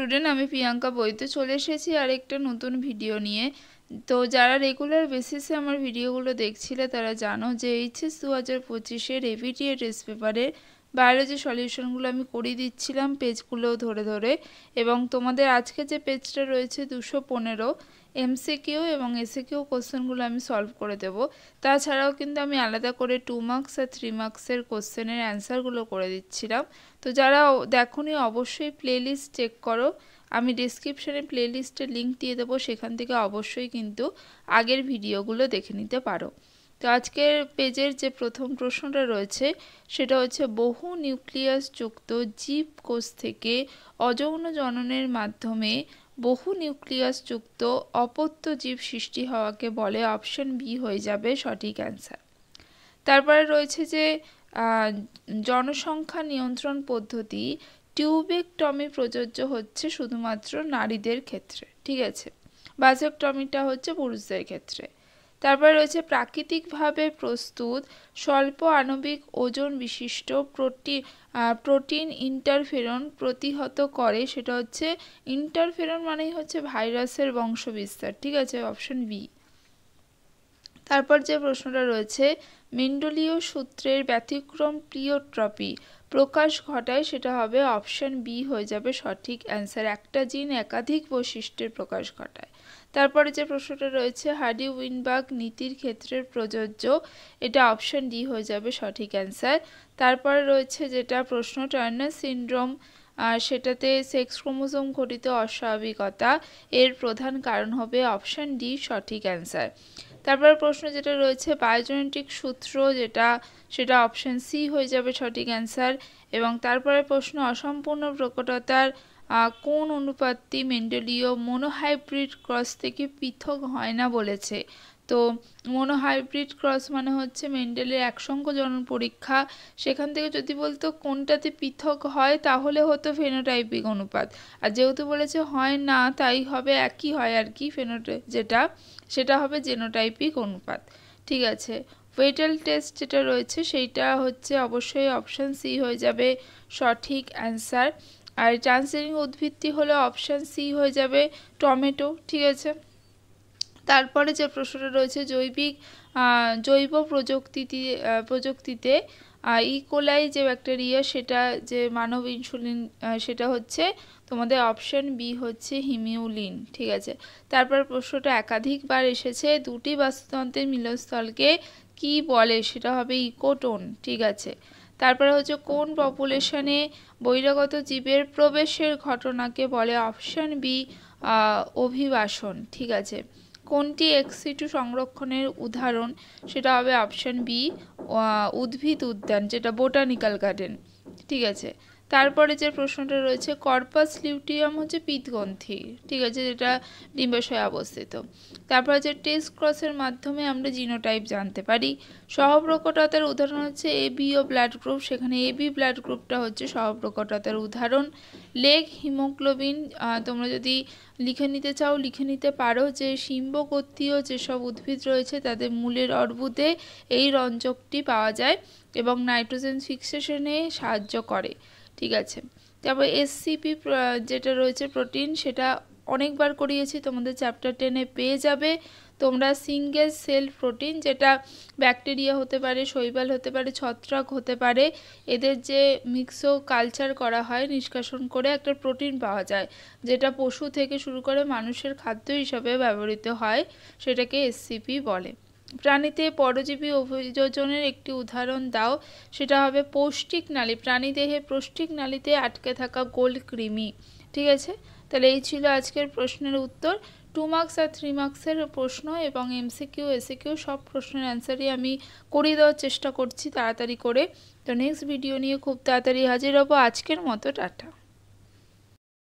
Student, আমি প্রিয়াঙ্কা বইতে চলে এসেছি আর একটা নতুন ভিডিও নিয়ে। তো যারা রেগুলার বেসিসে আমার ভিডিওগুলো দেখছিলে তারা জানো যে এইচএস 2025-এর এবিটিএ টেস্ট পেপারের বায়োলজি সলিউশনগুলো আমি করিয়ে দিচ্ছিলাম পেজগুলো ধরে ধরে, এবং তোমাদের আজকে যে পেজটা রয়েছে 215 এমসিকিউ এবং এসিকিউ কোশ্চেনগুলো আমি সলভ করে দেব। তাছাড়াও কিন্তু আমি আলাদা করে 2 মার্কস আর 3 মার্কসের কোশ্চেনের অ্যান্সারগুলো করে দিচ্ছিলাম। তো যারা দেখোনি অবশ্যই প্লেলিস্ট চেক করো, আমি ডেসক্রিপশনে প্লেলিস্টের লিঙ্ক দিয়ে দেবো, সেখান থেকে অবশ্যই কিন্তু আগের ভিডিওগুলো দেখে নিতে পারো। তো আজকের পেজের যে প্রথম প্রশ্নটা রয়েছে সেটা হচ্ছে, বহু নিউক্লিয়াস যুক্ত জীব কোষ থেকে অযৌন জননের মাধ্যমে বহু নিউক্লিয়াস যুক্ত অপত্য জীব সৃষ্টি হওয়াকে বলে। অপশন বি হয়ে যাবে সঠিক অ্যান্সার। তারপরে রয়েছে যে জনসংখ্যা নিয়ন্ত্রণ পদ্ধতি টিউবেকটমি প্রযোজ্য হচ্ছে শুধুমাত্র নারীদের ক্ষেত্রে, ঠিক আছে। ভাসেকটমিটা হচ্ছে পুরুষদের ক্ষেত্রে। তারপরে রয়েছে প্রাকৃতিকভাবে প্রস্তুত স্বল্প আণবিক ওজন বিশিষ্ট প্রোটিন ইন্টারফেরন প্রতিহত করে, সেটা হচ্ছে ইন্টারফেরন মানেই হচ্ছে ভাইরাসের বংশবিস্তার, ঠিক আছে, অপশন বি। তারপর যে প্রশ্নটা রয়েছে, মেন্ডেলীয় সূত্রের ব্যতিক্রম প্লিওট্রপি প্রকাশ ঘটায়, সেটা হবে অপশন বি হয়ে যাবে সঠিক অ্যান্সার। একটা জিন একাধিক বৈশিষ্ট্যের প্রকাশ ঘটায়। তারপরে যে প্রশ্নটা রয়েছে, হার্ডি-উইনবার্গ নীতির ক্ষেত্রে প্রযোজ্য, এটা অপশন ডি হয়ে যাবে সঠিক অ্যান্সার। তারপরে রয়েছে যেটা প্রশ্ন, টার্নার সিনড্রোম, সেটাতে সেক্স ক্রোমোজোম ঘটিত অস্বাভাবিকতা, এর প্রধান কারণ হবে অপশন ডি সঠিক অ্যান্সার। তারপর প্রশ্ন যেটা রয়েছে বায়োজেনেটিক সূত্র, সেটা অপশন সি হয়ে যাবে সঠিক অ্যান্সার। এবং তারপরে প্রশ্ন, অসম্পূর্ণ প্রকটতার কোন অনুপাতটি মেন্ডেলীয় মনোহাইব্রিড ক্রস থেকে পৃথক হয় না বলেছে। তো মনোহাইব্রিড ক্রস মানে হচ্ছে মেন্ডেলের একসঙ্গ জনন পরীক্ষা, সেখান থেকে যদি বলতো কোনটাতে পৃথক হয় তাহলে হতো ফেনোটাইপিক অনুপাত, আর যেহেতু বলেছে হয় না তাই হবে একই হয় আর কি, সেটা হবে জেনোটাইপিক অনুপাত, ঠিক আছে। ওয়েটেল টেস্ট যেটা রয়েছে সেইটা হচ্ছে অবশ্যই অপশান সি হয়ে যাবে সঠিক অ্যান্সার। আর ট্রান্সজেনিক উদ্ভিদটি হলো অপশান সি হয়ে যাবে টমেটো, ঠিক আছে। তারপরে যে প্রশ্নটা রয়েছে, জৈব প্রযুক্তিতে ইকোলাই যে ব্যাকটেরিয়া, সেটা যে মানব ইনসুলিন, সেটা হচ্ছে তোমাদের অপশন বি হচ্ছে হিমিউলিন, ঠিক আছে। তারপর প্রশ্নটা একাধিকবার এসেছে, দুটি বাস্তুতন্ত্রের মিলনস্থলকে কি বলে, সেটা হবে ইকোটোন, ঠিক আছে। তারপরে হচ্ছে কোন পপুলেশনে বহিরাগত জীবের প্রবেশের ঘটনাকে বলে, অপশন বি অভিবাসন, ঠিক আছে। কোনটি এক্স-সিটু সংরক্ষণের উদাহরণ, সেটা হবে অপশন বি উদ্ভিদ উদ্যান, যেটা বোটানিক্যাল গার্ডেন, ঠিক আছে। তারপরে যে প্রশ্নটা রয়েছে, কর্পাস লিউটিয়াম হচ্ছে পিত্তগ্রন্থি, ঠিক আছে, যেটা ডিম্বাশয়ে অবস্থিত। তারপরে যে টেস্ট ক্রসের মাধ্যমে আমরা জিনোটাইপ জানতে পারি। সহপ্রকটতার উদাহরণ হচ্ছে এবি ও ব্লাড গ্রুপ, সেখানে এবি ব্লাড গ্রুপটা হচ্ছে সহপ্রকটতার উদাহরণ। লেগ হিমোগ্লোবিন, তোমরা যদি লিখে নিতে চাও লিখে নিতে পারো, যে শিম্বগোত্রীয় যেসব উদ্ভিদ রয়েছে তাদের মূলের অর্বুদে এই রঞ্জকটি পাওয়া যায় এবং নাইট্রোজেন ফিক্সেশনে সাহায্য করে, ঠিক আছে। তারপর এসসিপি যেটা রয়েছে প্রোটিন, সেটা অনেকবার করিয়েছি, তোমাদের চ্যাপ্টার 10-এ পেয়ে যাবে তোমরা। সিঙ্গেল সেল প্রোটিন, যেটা ব্যাকটেরিয়া হতে পারে, শৈবাল হতে পারে, ছত্রাক হতে পারে, এদের যে মিক্সো কালচার করা হয় নিষ্কাশন করে একটা প্রোটিন পাওয়া যায়, যেটা পশু থেকে শুরু করে মানুষের খাদ্য হিসাবে ব্যবহৃত হয়, সেটাকে এসসিপি বলে। প্রাণীতে পরজীবী অভিযোজনের একটি উদাহরণ দাও, সেটা হবে পৌষ্টিক নালী, প্রাণীদেহে পৌষ্টিক নালীতে আটকে থাকা গোল কৃমি, ঠিক আছে। তাহলে এই ছিল আজকের প্রশ্নের উত্তর। 2 মার্কস আর 3 মার্কসের প্রশ্ন এবং এমসিকিউ এসিকিউ সব প্রশ্নের অ্যান্সারই আমি করিয়ে দেওয়ার চেষ্টা করছি তাড়াতাড়ি করে। তো নেক্সট ভিডিও নিয়ে খুব তাড়াতাড়ি হাজির হব। আজকের মতো টাটা।